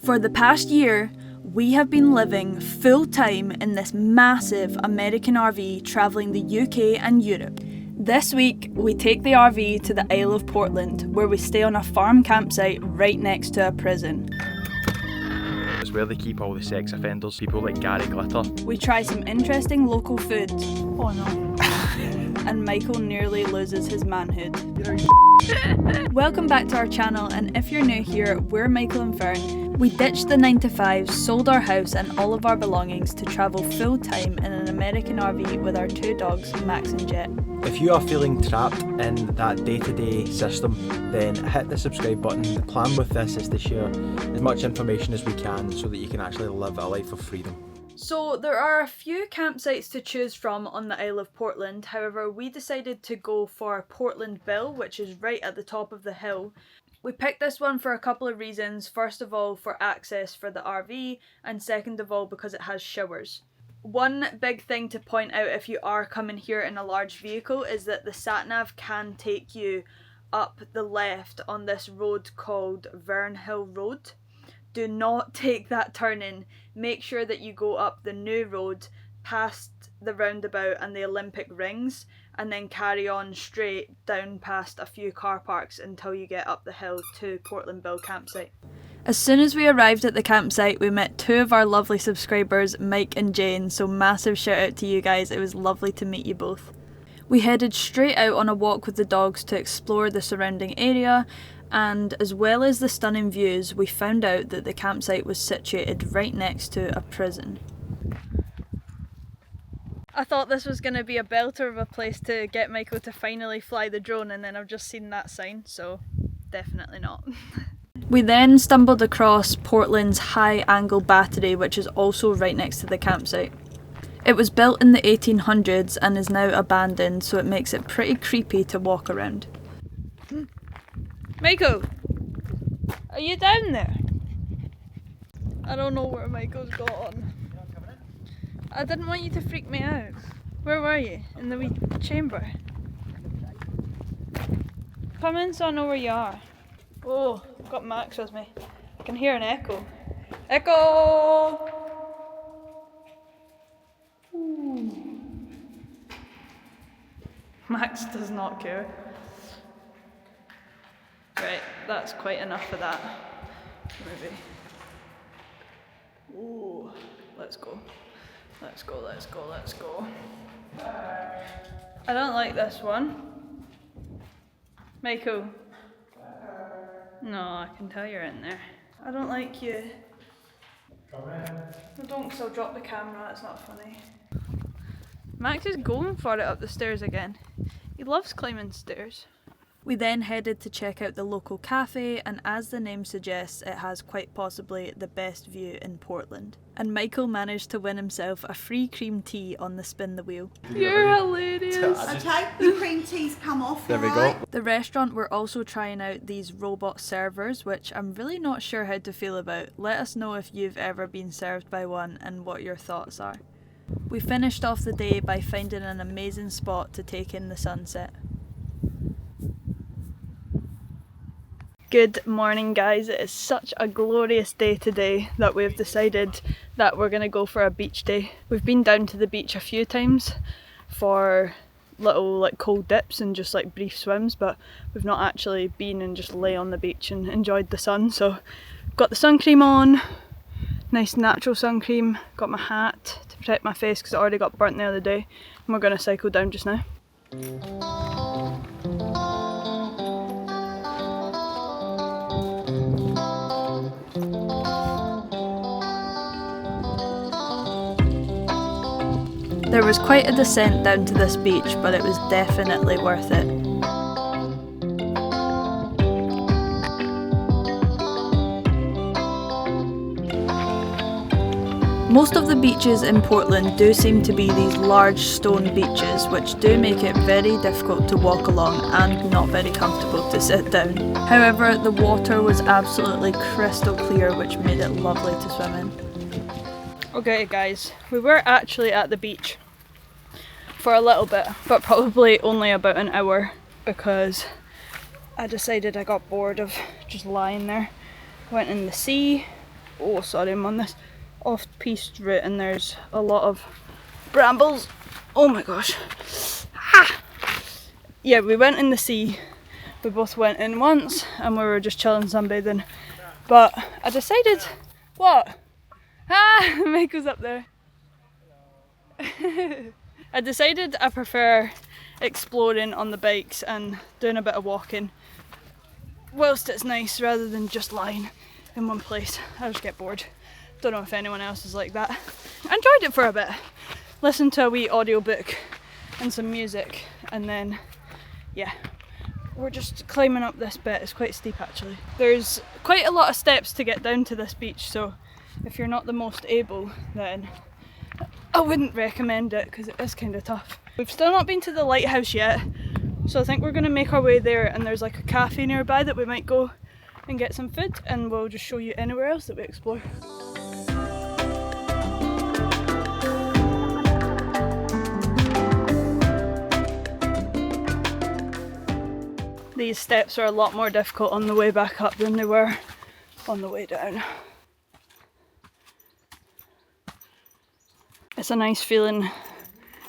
For the past year, we have been living full-time in this massive American RV travelling the UK and Europe. This week, we take the RV to the Isle of Portland, where we stay on a farm campsite right next to a prison. It's where they keep all the sex offenders, people like Gary Glitter. We try some interesting local food. Oh no. And Michael nearly loses his manhood. Welcome back to our channel, and if you're new here, we're Michael and Fern. We ditched the 9-to-5, sold our house and all of our belongings to travel full time in an American RV with our two dogs, Max and Jet. If you are feeling trapped in that day-to-day system, then hit the subscribe button. The plan with this is to share as much information as we can so that you can actually live a life of freedom. So there are a few campsites to choose from on the Isle of Portland. However, we decided to go for Portland Bill, which is right at the top of the hill. We picked this one for a couple of reasons. First of all, for access for the RV, and second of all, because it has showers. One big thing to point out if you are coming here in a large vehicle is that the sat-nav can take you up the left on this road called Vernhill Road. Do not take that turning. Make sure that you go up the new road past the roundabout and the Olympic rings, and then carry on straight down past a few car parks until you get up the hill to Portland Bill campsite. As soon as we arrived at the campsite, we met two of our lovely subscribers, Mike and Jane, so massive shout out to you guys, it was lovely to meet you both. We headed straight out on a walk with the dogs to explore the surrounding area, and as well as the stunning views, we found out that the campsite was situated right next to a prison. I thought this was going to be a belter of a place to get Michael to finally fly the drone, and then I've just seen that sign, so definitely not. We then stumbled across Portland's High Angle Battery, which is also right next to the campsite. It was built in the 1800s and is now abandoned, so it makes it pretty creepy to walk around. Michael! Are you down there? I don't know where Michael's gone. I didn't want you to freak me out. Where were you? In the wee chamber? Come in so I know where you are. Oh, I've got Max with me. I can hear an echo. Echo! Ooh. Max does not care. Right, that's quite enough of that. Maybe. Ooh, let's go. Let's go, let's go, let's go. I don't like this one. Michael. No, I can tell you're in there. I don't like you. Come in. No, don't, because I'll drop the camera, it's not funny. Max is going for it up the stairs again. He loves climbing stairs. We then headed to check out the local cafe, and as the name suggests, it has quite possibly the best view in Portland. And Michael managed to win himself a free cream tea on the spin the wheel. You're hilarious! Okay, the cream teas come off. There we go. The restaurant were also trying out these robot servers, which I'm really not sure how to feel about. Let us know if you've ever been served by one and what your thoughts are. We finished off the day by finding an amazing spot to take in the sunset. Good morning guys, it is such a glorious day today that we've decided that we're going to go for a beach day. We've been down to the beach a few times for little like cold dips and just like brief swims, but we've not actually been and just lay on the beach and enjoyed the sun. So got the sun cream on, nice natural sun cream, got my hat to protect my face because it already got burnt the other day, and we're going to cycle down just now. There was quite a descent down to this beach, but it was definitely worth it. Most of the beaches in Portland do seem to be these large stone beaches, which do make it very difficult to walk along and not very comfortable to sit down. However, the water was absolutely crystal clear, which made it lovely to swim in. Okay guys, we were actually at the beach for a little bit, but probably only about an hour because I decided I got bored of just lying there. Went in the sea, Oh sorry, I'm on this off-piste route and there's a lot of brambles. Oh my gosh. Ah! Yeah, we went in the sea. We both went in once and we were just chilling sunbathing. But I decided, what? Ah, Michael's up there. I decided I prefer exploring on the bikes and doing a bit of walking whilst it's nice rather than just lying in one place. I just get bored. Don't know if anyone else is like that. I enjoyed it for a bit. Listened to a wee audiobook and some music, and then yeah, we're just climbing up this bit. It's quite steep actually. There's quite a lot of steps to get down to this beach, so if you're not the most able, then I wouldn't recommend it because it is kind of tough. We've still not been to the lighthouse yet, so I think we're going to make our way there, and there's like a cafe nearby that we might go and get some food, and we'll just show you anywhere else that we explore. These steps are a lot more difficult on the way back up than they were on the way down. It's a nice feeling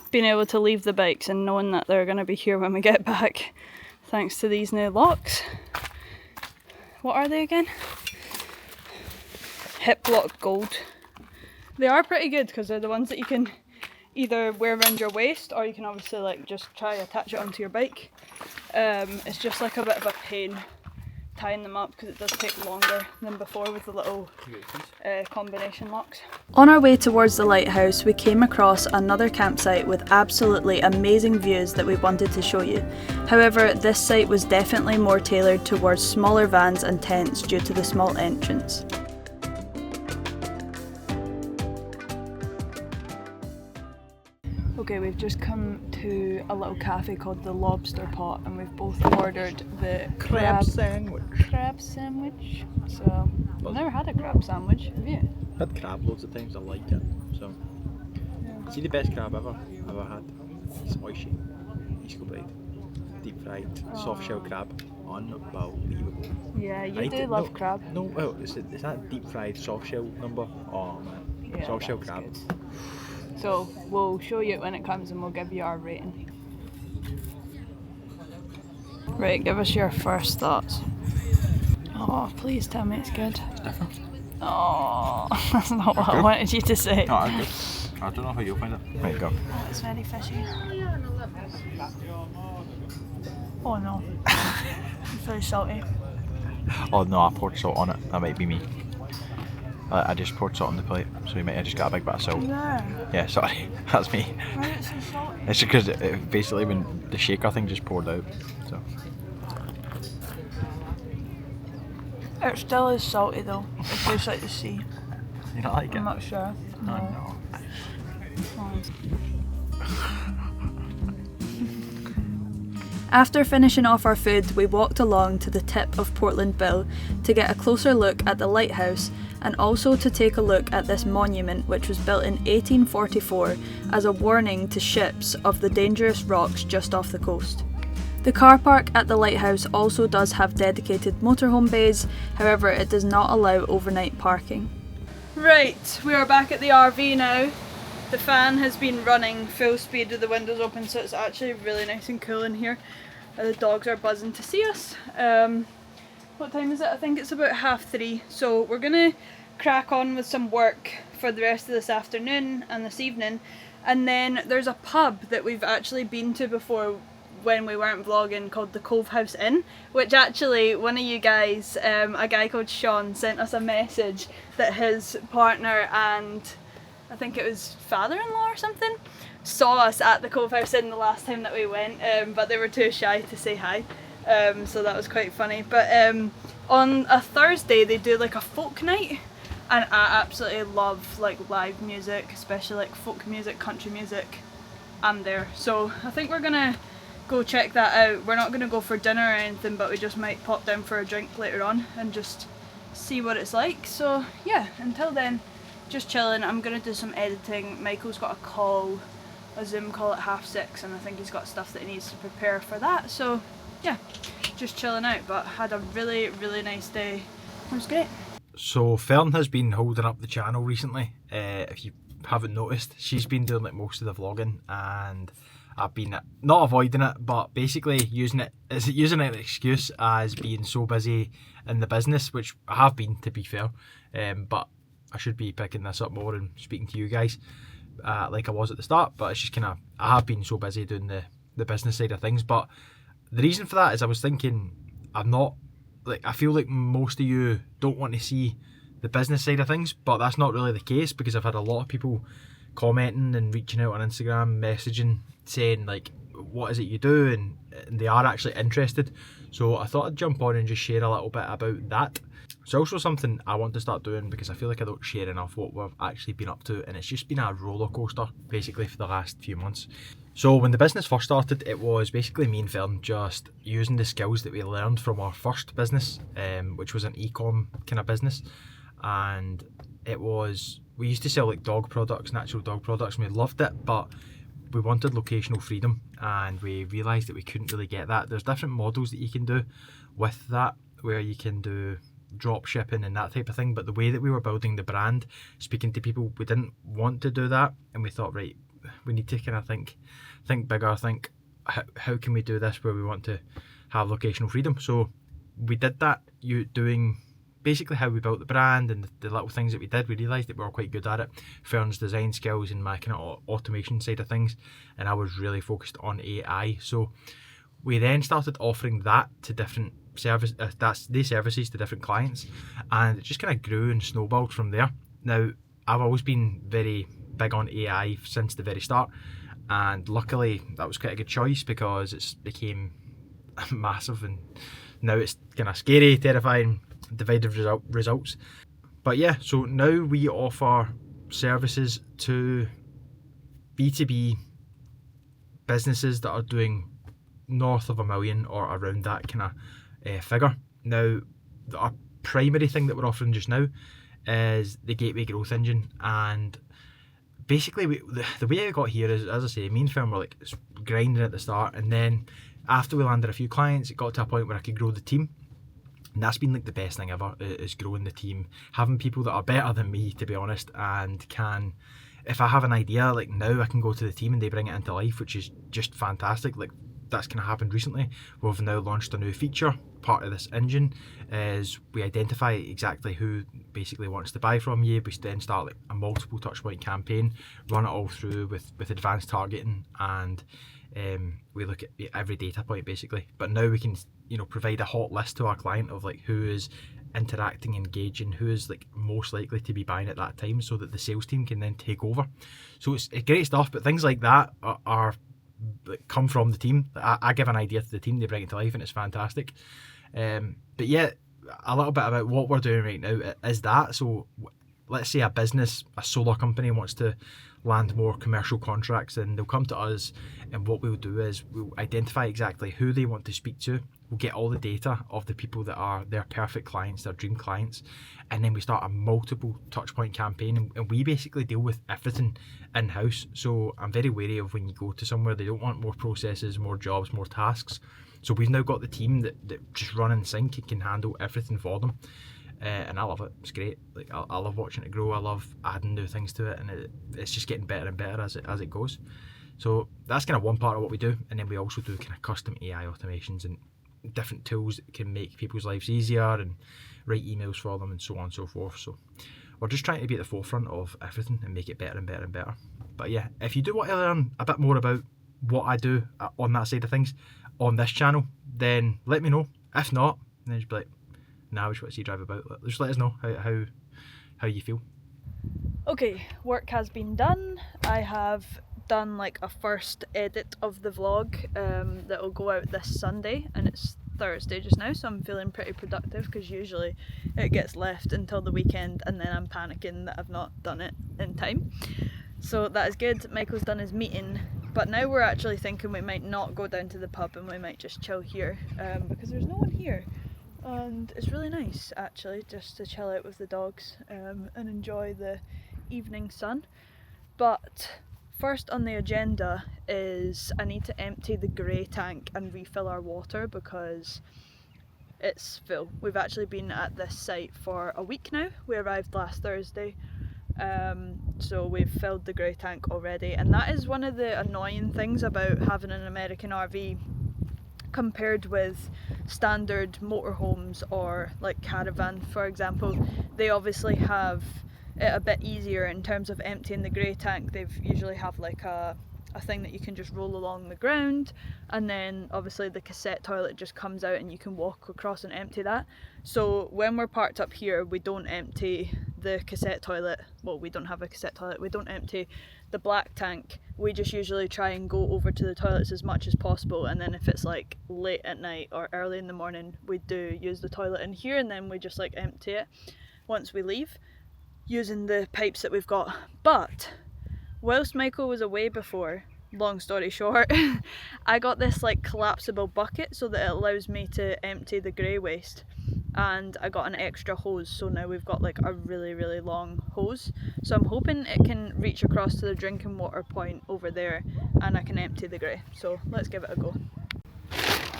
being able to leave the bikes and knowing that they're going to be here when we get back, thanks to these new locks. What are they again? Hip lock gold. They are pretty good because they're the ones that you can either wear around your waist, or you can obviously like just try attach it onto your bike. It's just like a bit of a pain tying them up because it does take longer than before with the little combination locks. On our way towards the lighthouse, we came across another campsite with absolutely amazing views that we wanted to show you. However, this site was definitely more tailored towards smaller vans and tents due to the small entrance. Okay, we've just come to a little cafe called the Lobster Pot, and we've both ordered the crab sandwich. So, I've never had a crab sandwich, have you? I've had crab loads of times, I like it. So, Yeah. see the best crab ever had? It's oishi, East bread, deep fried, soft shell crab, unbelievable. Yeah, you I do did- love no, crab. No, well, is that deep fried soft shell number? Oh man, Yeah, soft shell that's crab. good. So we'll show you it when it comes and we'll give you our rating. Right, give us your first thoughts. Oh, please tell me it's good. It's different. Oh, that's not what I wanted you to say. No, I don't know how you'll find it. There you go. Oh, it's very fishy. Oh no. It's very salty. Oh no, I poured salt on it. That might be me. I just poured salt on the plate, so you might have just got a big bit of salt. Yeah. Yeah, sorry, that's me. Why is it so salty? It's because it basically when the shaker thing just poured out. So It still is salty though. It tastes like the sea. you don't like it? I'm not sure. No. After finishing off our food, we walked along to the tip of Portland Bill to get a closer look at the lighthouse, and also to take a look at this monument which was built in 1844 as a warning to ships of the dangerous rocks just off the coast. The car park at the lighthouse also does have dedicated motorhome bays, however it does not allow overnight parking. Right, we are back at the RV now. The fan has been running full speed with the windows open, so it's actually really nice and cool in here. The dogs are buzzing to see us. What time is it? I think it's about 3:30. So we're gonna crack on with some work for the rest of this afternoon and this evening. And then there's a pub that we've actually been to before when we weren't vlogging, called the Cove House Inn, which actually one of you guys, a guy called Sean, sent us a message that his partner and I think it was father-in-law or something, saw us at the Cove House Inn the last time that we went, but they were too shy to say hi, so that was quite funny. But on a Thursday they do like a folk night, and I absolutely love like live music, especially like folk music, country music. I'm there, so I think we're gonna go check that out. We're not gonna go for dinner or anything, but we just might pop down for a drink later on and just see what it's like. So yeah, until then, just chilling. I'm gonna do some editing. Michael's got a Zoom call at 6:30, and I think he's got stuff that he needs to prepare for that. So yeah, just chilling out, but had a really nice day. It was great. So Fern has been holding up the channel recently. If you haven't noticed, she's been doing like most of the vlogging, and I've been not avoiding it, but basically using it as an excuse as being so busy in the business, which I have been, to be fair. But I should be picking this up more and speaking to you guys like I was at the start. But it's just kind of, I have been so busy doing the business side of things. But the reason for that is I was thinking, I feel like most of you don't want to see the business side of things, but that's not really the case, because I've had a lot of people commenting and reaching out on Instagram, messaging, saying like, what is it you do, and they are actually interested. So I thought I'd jump on and just share a little bit about that. It's also something I want to start doing, because I feel like I don't share enough what we've actually been up to, and it's just been a roller coaster basically for the last few months. So when the business first started, it was basically me and Fern just using the skills that we learned from our first business, which was an e-com kind of business. And we used to sell like dog products, natural dog products, and we loved it, but we wanted locational freedom, and we realised that we couldn't really get that. There's different models that you can do with that, where you can do drop shipping and that type of thing, but the way that we were building the brand, speaking to people, we didn't want to do that, and we thought, right, we need to kind of think bigger, think how can we do this where we want to have locational freedom. So we did that, doing basically how we built the brand and the little things that we did. We realised that we were quite good at it. Fern's design skills and my kind of automation side of things, and I was really focused on AI. So we then started offering that to different services to different clients, and it just kind of grew and snowballed from there. Now, I've always been very big on AI since the very start, and luckily that was quite a good choice, because it's became massive, and now it's kind of scary, terrifying, divided results. But yeah, so now we offer services to B2B businesses that are doing north of $1 million or around that kind of figure. Now, our primary thing that we're offering just now is the Gateway Growth Engine, and basically the way I got here is, as I say, me and Fern were like grinding at the start, and then after we landed a few clients, it got to a point where I could grow the team. And that's been like the best thing ever, is growing the team, having people that are better than me, to be honest, and if I have an idea, like now I can go to the team and they bring it into life, which is just fantastic. Like, that's kind of happened recently. We've now launched a new feature. Part of this engine is we identify exactly who basically wants to buy from you. We then start like a multiple touch point campaign, run it all through with advanced targeting, and we look at every data point basically. But now we can, provide a hot list to our client of like who is interacting, engaging, who is like most likely to be buying at that time, so that the sales team can then take over. So it's great stuff, but things like that are come from the team. I give an idea to the team, they bring it to life, and it's fantastic. But yeah, a little bit about what we're doing right now is that. So let's say a solar company wants to land more commercial contracts, and they'll come to us, and what we'll do is we'll identify exactly who they want to speak to. We'll get all the data of the people that are their perfect clients, their dream clients, and then we start a multiple touch point campaign, and we basically deal with everything in-house. So I'm very wary of when you go to somewhere, they don't want more processes, more jobs, more tasks. So we've now got the team that just run in sync and can handle everything for them. And I love it. It's great. Like, I love watching it grow. I love adding new things to it, and it's just getting better and better as it goes. So that's kind of one part of what we do, and then we also do kind of custom AI automations and different tools that can make people's lives easier and write emails for them and so on and so forth. So we're just trying to be at the forefront of everything and make it better and better and better. But yeah, if you do want to learn a bit more about what I do on that side of things on this channel, then let me know. If not, then just be like, nah, we just want to see you drive about. Just let us know how you feel. Okay, work has been done. I have done like a first edit of the vlog that will go out this Sunday, and it's Thursday just now, so I'm feeling pretty productive, because usually it gets left until the weekend and then I'm panicking that I've not done it in time. So that is good. Michael's done his meeting, but now we're actually thinking we might not go down to the pub and we might just chill here, because there's no one here. And it's really nice actually just to chill out with the dogs and enjoy the evening sun. But first on the agenda is I need to empty the grey tank and refill our water, because it's full. We've actually been at this site for a week now. We arrived last Thursday, so we've filled the grey tank already, and that is one of the annoying things about having an American RV compared with standard motorhomes or like caravan, for example. They obviously have it a bit easier in terms of emptying the grey tank. They've usually have like a thing that you can just roll along the ground, and then obviously the cassette toilet just comes out and you can walk across and empty that. So when we're parked up here, we don't empty the cassette toilet. Well, we don't have a cassette toilet. We don't empty the black tank. We just usually try and go over to the toilets as much as possible, and then if it's like late at night or early in the morning, we do use the toilet in here, and then we just like empty it once we leave using the pipes that we've got. But whilst Michael was away before, long story short, I got this like collapsible bucket so that it allows me to empty the grey waste, and I got an extra hose, so now we've got like a really long hose. So I'm hoping it can reach across to the drinking water point over there and I can empty the grey. So let's give it a go.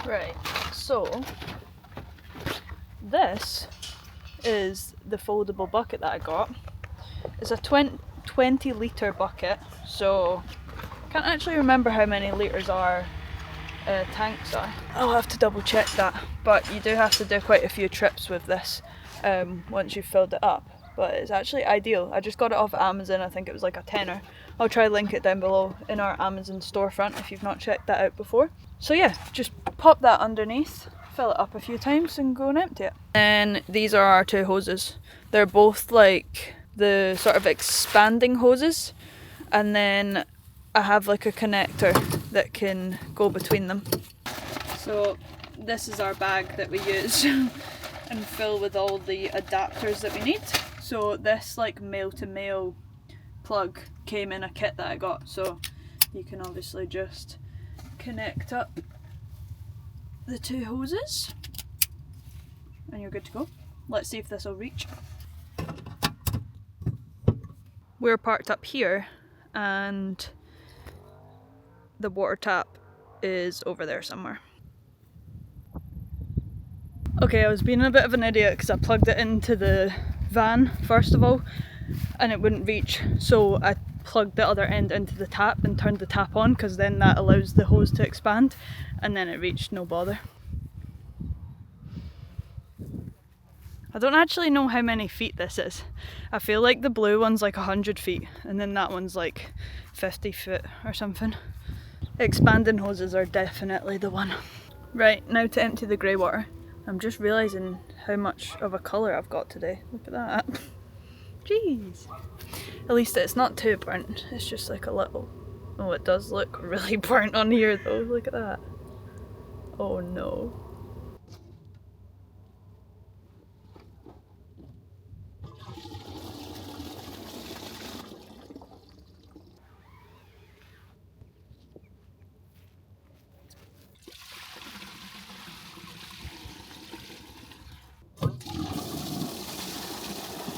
Right, so this is the foldable bucket that I got. It's a 20 litre bucket, so I can't actually remember how many litres our tanks are. I'll have to double check that, but you do have to do quite a few trips with this once you've filled it up. But it's actually ideal. I just got it off Amazon. I think it was like a tenner. I'll try link it down below in our Amazon storefront if you've not checked that out before. So yeah, just pop that underneath, fill it up a few times and go and empty it. And these are our two hoses. They're both like the sort of expanding hoses, and then I have like a connector that can go between them. So this is our bag that we use and fill with all the adapters that we need. So this like male to male plug came in a kit that I got, so you can obviously just connect up the two hoses and you're good to go. Let's see if this will reach. We're parked up here and the water tap is over there somewhere. Okay, I was being a bit of an idiot because I plugged it into the van first of all and it wouldn't reach, so I plugged the other end into the tap and turned the tap on, because then that allows the hose to expand, and then it reached, no bother. I don't actually know how many feet this is. I feel like the blue one's like 100 feet and then that one's like 50 foot or something. Expanding hoses are definitely the one. Right, now to empty the grey water. I'm just realising how much of a colour I've got today. Look at that. Jeez. At least it's not too burnt, it's just like a little... Oh, it does look really burnt on here though, look at that. Oh no.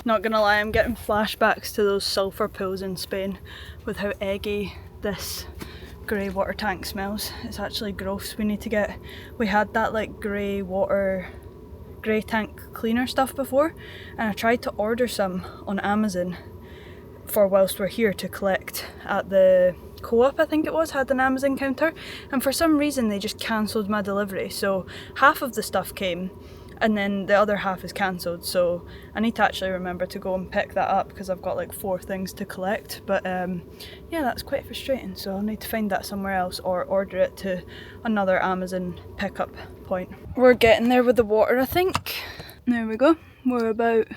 Not gonna lie, I'm getting flashbacks to those sulphur pools in Spain with how eggy this grey water tank smells. It's actually gross. We had that like grey tank cleaner stuff before, and I tried to order some on Amazon for whilst we're here to collect at the co-op, I think it was, had an Amazon counter, and for some reason they just cancelled my delivery, so half of the stuff came and then the other half is cancelled, so I need to actually remember to go and pick that up because I've got like 4 things to collect. But yeah, that's quite frustrating, so I'll need to find that somewhere else or order it to another Amazon pickup point. We're getting there with the water, I think. There we go, we're about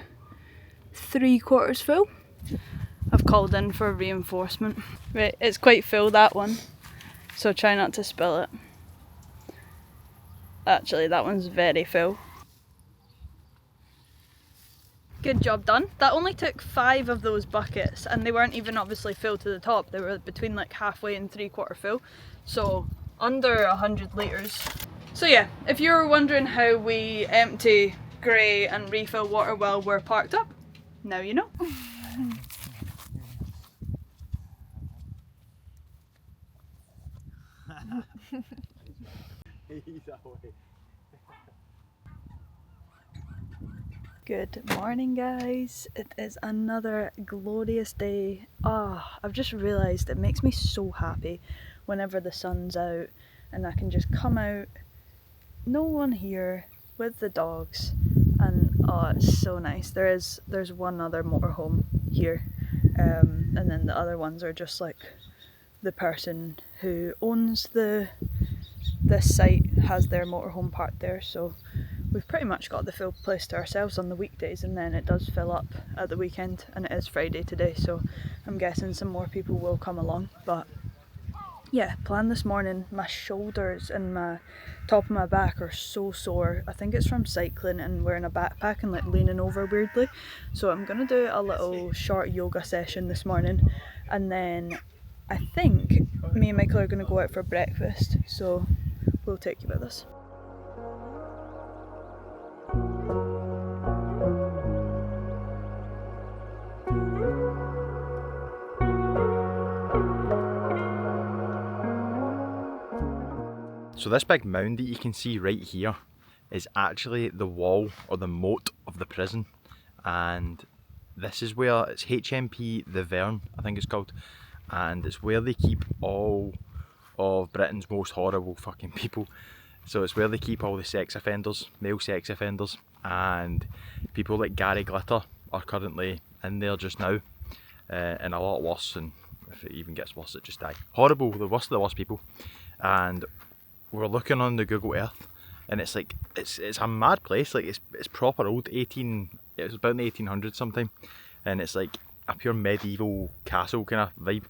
3/4 full. I've called in for reinforcement. Right, it's quite full, that one, so try not to spill it. Actually, that one's very full. Good job done. That only took 5 of those buckets, and they weren't even obviously full to the top. They were between like halfway and 3/4 full, so under 100 litres. So yeah, if you're wondering how we empty grey and refill water while we're parked up, now you know. Good morning, guys. It is another glorious day. I've just realised it makes me so happy whenever the sun's out and I can just come out, no one here, with the dogs, and it's so nice. There's one other motorhome here, and then the other ones are just like the person who owns this site has their motorhome parked there, so we've pretty much got the full place to ourselves on the weekdays, and then it does fill up at the weekend, and it is Friday today, so I'm guessing some more people will come along. But yeah, plan this morning. My shoulders and my top of my back are so sore. I think it's from cycling and wearing a backpack and like leaning over weirdly. So I'm gonna do a little short yoga session this morning, and then I think me and Michael are gonna go out for breakfast, so we'll take you with us. So this big mound that you can see right here is actually the wall or the moat of the prison, and this is where it's HMP the Vern, I think it's called, and it's where they keep all of Britain's most horrible fucking people. So it's where they keep all the sex offenders, male sex offenders, and people like Gary Glitter are currently in there just now, and a lot worse, and if it even gets worse it just die. Horrible, the worst of the worst people. And we're looking on the Google Earth, and it's like it's a mad place. Like it's proper old. It was about in the 1800s sometime, and it's like a pure medieval castle kind of vibe.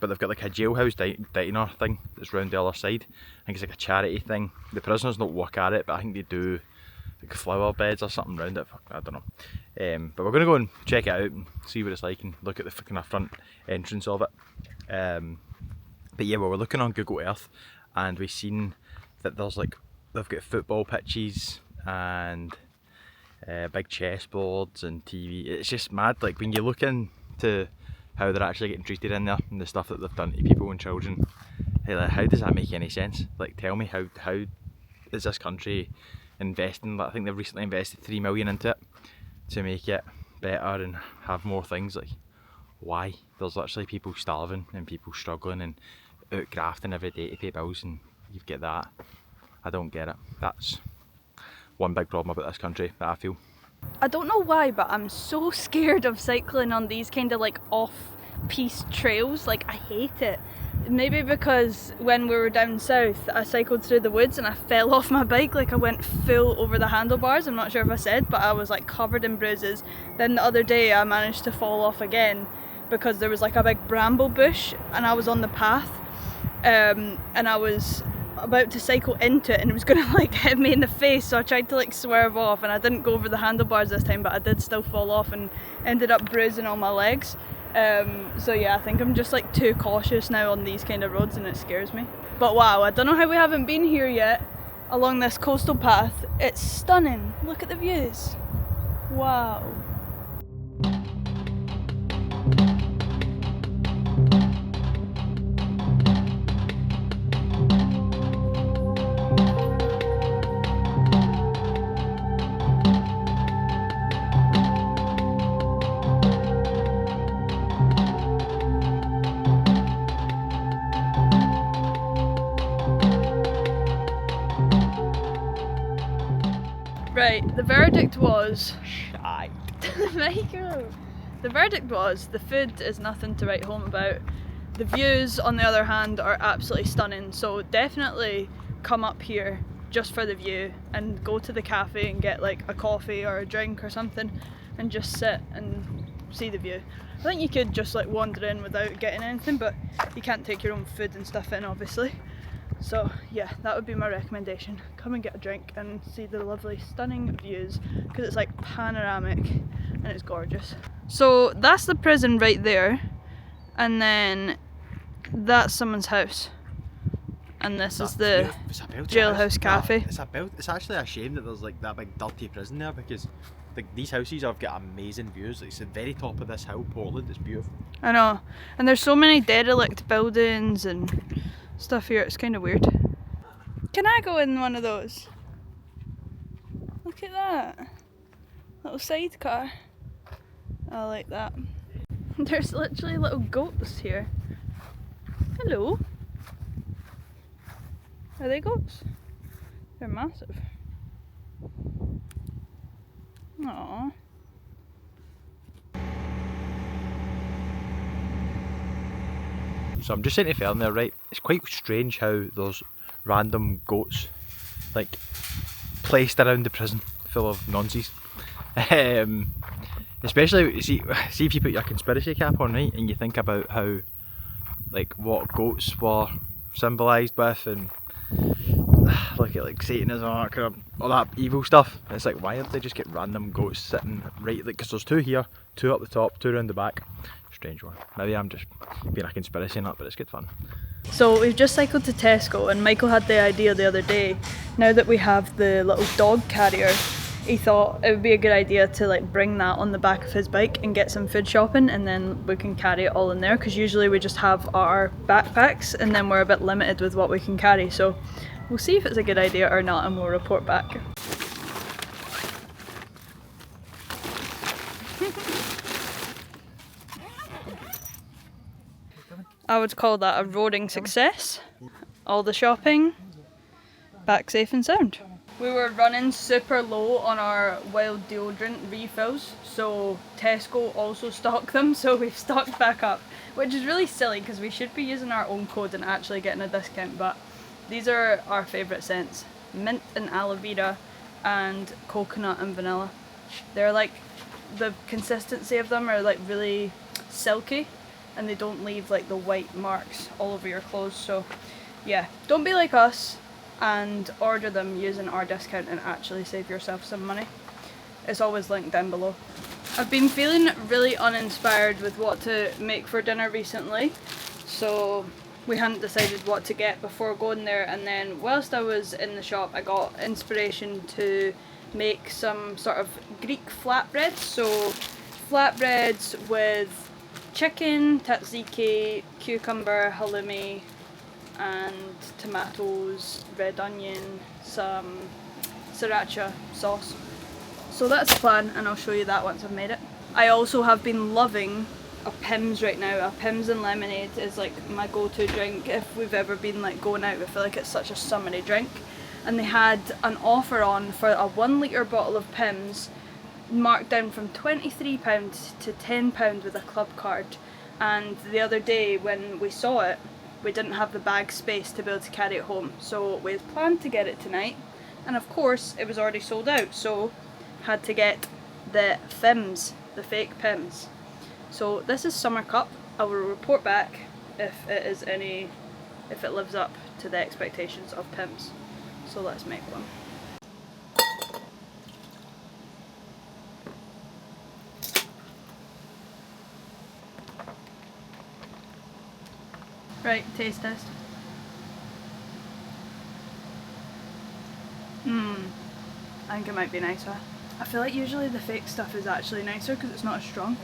But they've got like a jailhouse diner thing that's round the other side. I think it's like a charity thing. The prisoners don't work at it, but I think they do like flower beds or something round it. I don't know. But we're gonna go and check it out and see what it's like and look at the kind of front entrance of it. But yeah, we're looking on Google Earth, and we've seen that there's like, they've got football pitches and big chessboards and TV. It's just mad. Like when you look into how they're actually getting treated in there and the stuff that they've done to people and children, hey, like, how does that make any sense? Like tell me, how is this country investing? I think they've recently invested 3 million into it to make it better and have more things. Like why? There's literally people starving and people struggling and out grafting every day to pay bills, and you get that. I don't get it. That's one big problem about this country that I feel. I don't know why, but I'm so scared of cycling on these kind of like off-piste trails. Like I hate it. Maybe because when we were down south I cycled through the woods and I fell off my bike. Like I went full over the handlebars. I'm not sure if I said, but I was like covered in bruises. Then the other day I managed to fall off again because there was like a big bramble bush and I was on the path, and I was about to cycle into it and it was gonna like hit me in the face, so I tried to like swerve off, and I didn't go over the handlebars this time, but I did still fall off and ended up bruising all my legs. So yeah, I think I'm just like too cautious now on these kind of roads and it scares me. But wow, I don't know how we haven't been here yet along this coastal path. It's stunning. Look at the views. Wow. Right, the verdict was... Shite. Michael! The verdict was, the food is nothing to write home about. The views, on the other hand, are absolutely stunning, so definitely come up here just for the view and go to the cafe and get like a coffee or a drink or something and just sit and see the view. I think you could just like wander in without getting anything, but you can't take your own food and stuff in obviously. So yeah, that would be my recommendation. Come and get a drink and see the lovely stunning views, because it's like panoramic and it's gorgeous. So that's the prison right there, and then that's someone's house, and this is the jailhouse cafe. It's actually a shame that there's like that big dirty prison there, because like these houses have got amazing views. Like, it's the very top of this hill, Portland. It's beautiful. I know, and there's so many derelict buildings and stuff here. It's kind of weird. Can I go in one of those? Look at that. Little sidecar. I like that. There's literally little goats here. Hello. Are they goats? They're massive. Aww. So I'm just saying to Fern there, right, it's quite strange how there's random goats like placed around the prison full of nonsense. Especially see if you put your conspiracy cap on, right, and you think about how like what goats were symbolised with, and look at like Satanism, all that, kind of, all that evil stuff. It's like, why don't they just get random goats sitting right, like, because there's two here, two up the top, two around the back. Strange one. Maybe I'm just being a conspiracy nut, but it's good fun. So we've just cycled to Tesco, and Michael had the idea the other day, now that we have the little dog carrier, he thought it would be a good idea to like bring that on the back of his bike and get some food shopping, and then we can carry it all in there, because usually we just have our backpacks and then we're a bit limited with what we can carry. So we'll see if it's a good idea or not, and we'll report back. I would call that a roaring success. All the shopping, back safe and sound. We were running super low on our wild deodorant refills, so Tesco also stock them, so we've stocked back up, which is really silly because we should be using our own code and actually getting a discount, but these are our favourite scents. Mint and aloe vera and coconut and vanilla. They're like, the consistency of them are like really silky, and they don't leave like the white marks all over your clothes. So yeah, don't be like us and order them using our discount and actually save yourself some money. It's always linked down below. I've been feeling really uninspired with what to make for dinner recently, so we hadn't decided what to get before going there, and then whilst I was in the shop I got inspiration to make some sort of Greek flatbreads. So flatbreads with chicken, tzatziki, cucumber, halloumi and tomatoes, red onion, some sriracha sauce. So that's the plan, and I'll show you that once I've made it. I also have been loving a Pimm's right now. A Pimm's and lemonade is like my go-to drink if we've ever been like going out. I feel like it's such a summery drink, and they had an offer on for a 1 litre bottle of Pimm's marked down from £23 to £10 with a club card. And the other day when we saw it, we didn't have the bag space to be able to carry it home, so we had planned to get it tonight, and of course it was already sold out, so had to get the Fims, the fake Pimm's. So this is Summer Cup. I will report back if it lives up to the expectations of Pimm's. So let's make one. Right, taste test. I think it might be nicer. I feel like usually the fake stuff is actually nicer because it's not as strong.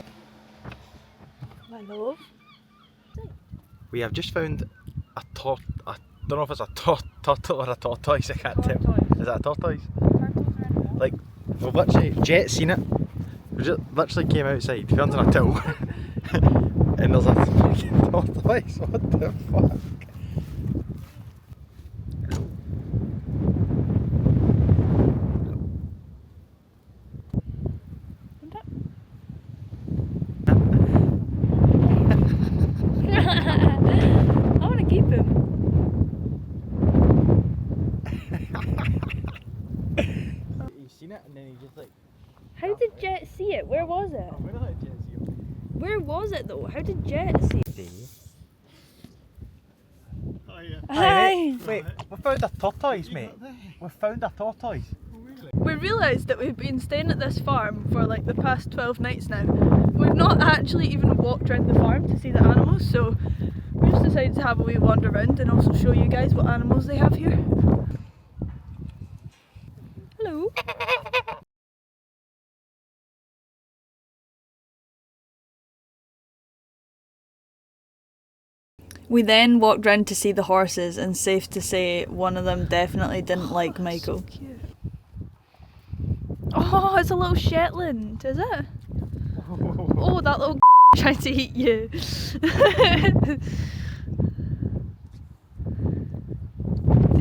My love. We have just found a I don't know if it's a turtle or a tortoise, I can't tell. Is that a tortoise? Like, we've literally, Jet's seen it. We just literally came outside, Fern's in a till, and there's a fucking tortoise, what the fuck? I want to keep him. He's seen it and then he just like... How did Jet see it? Where was it? Where did Jet see it? Where was it though? How did Jet see it? Oh, yeah. Hi! Wait, we found a tortoise, mate. We found a tortoise. We realised that we've been staying at this farm for like the past 12 nights now. We've not actually even walked around the farm to see the animals, so we just decided to have a wee wander around and also show you guys what animals they have here. Hello! We then walked round to see the horses, and safe to say one of them definitely didn't like Michael. So cute. Oh, it's a little Shetland, is it? Oh, that little tried to eat you. Did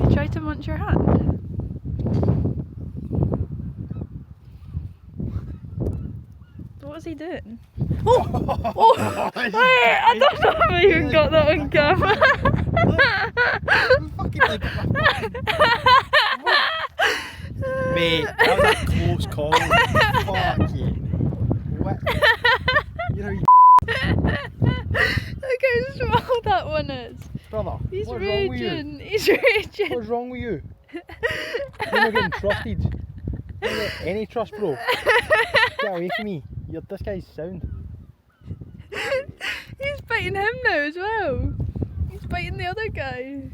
he try to munch your hand? What was he doing? Oh! Oh! Wait, I don't know if I even got that on camera. Mate, that was a close call. Fuck you. What? You know, Look how small that one is. brother, He's what's wrong with you? raging. He's raging. What's wrong with you? You're not getting trusted. You don't get any trust, bro. Get away from me. This guy's sound. He's biting him now as well. He's biting the other guy.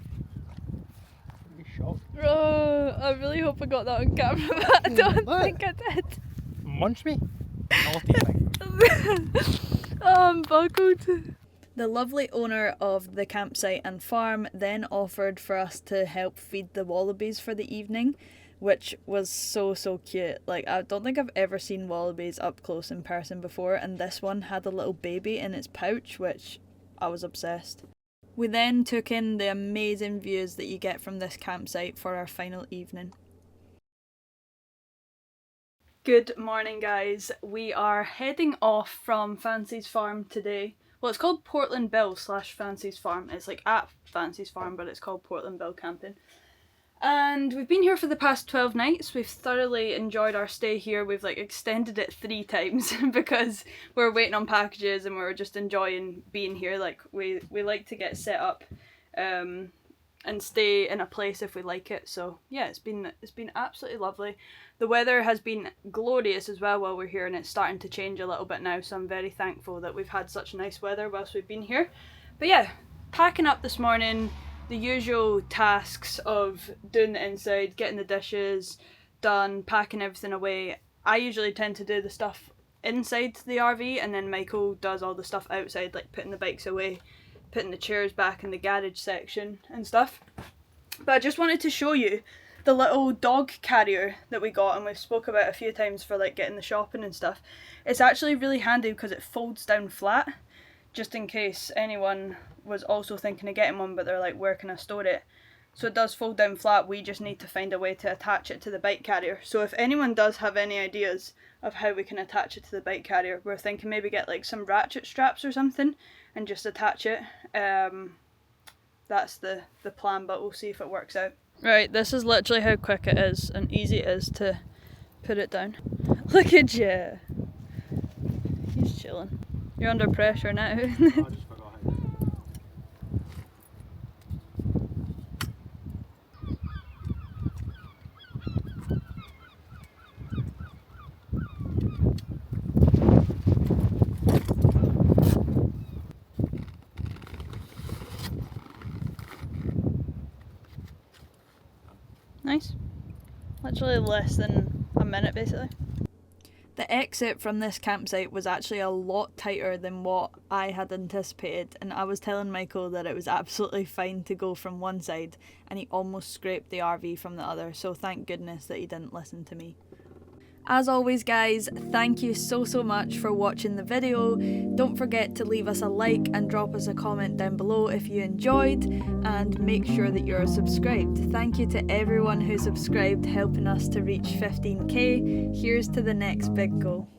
Be shocked. Oh, I really hope I got that on camera, but I don't What? think I did. Munch me? Naughty thing. Oh, I'm buckled. The lovely owner of the campsite and farm then offered for us to help feed the wallabies for the evening, which was so cute. Like, I don't think I've ever seen wallabies up close in person before, and this one had a little baby in its pouch, which I was obsessed. We then took in the amazing views that you get from this campsite for our final evening. Good morning, guys. We are heading off from Fancy's farm today. Well, it's called Portland Bill / Fancy's farm. It's like at Fancy's farm, but it's called Portland Bill camping. And we've been here for the past 12 nights. We've thoroughly enjoyed our stay here. We've like extended it 3 times because we're waiting on packages and we're just enjoying being here. Like we like to get set up and stay in a place if we like it. So yeah, it's been absolutely lovely. The weather has been glorious as well while we're here, and it's starting to change a little bit now, so I'm very thankful that we've had such nice weather whilst we've been here. But yeah, packing up this morning, the usual tasks of doing the inside, getting the dishes done, packing everything away. I usually tend to do the stuff inside the RV, and then Michael does all the stuff outside, like putting the bikes away, putting the chairs back in the garage section and stuff. But I just wanted to show you the little dog carrier that we got, and we've spoke about a few times for like getting the shopping and stuff. It's actually really handy because it folds down flat, just in case anyone was also thinking of getting one but they're like, where can I store it? So it does fold down flat. We just need to find a way to attach it to the bike carrier. So if anyone does have any ideas of how we can attach it to the bike carrier, we're thinking maybe get like some ratchet straps or something and just attach it. That's the plan, but we'll see if it works out. Right, this is literally how quick it is and easy it is to put it down. Look at you. He's chilling. You're under pressure now. Nice. Literally less than a minute basically. The exit from this campsite was actually a lot tighter than what I had anticipated, and I was telling Michael that it was absolutely fine to go from one side, and he almost scraped the RV from the other, so thank goodness that he didn't listen to me. As always guys, thank you so much for watching the video. Don't forget to leave us a like and drop us a comment down below if you enjoyed, and make sure that you're subscribed. Thank you to everyone who subscribed, helping us to reach 15k. Here's to the next big goal.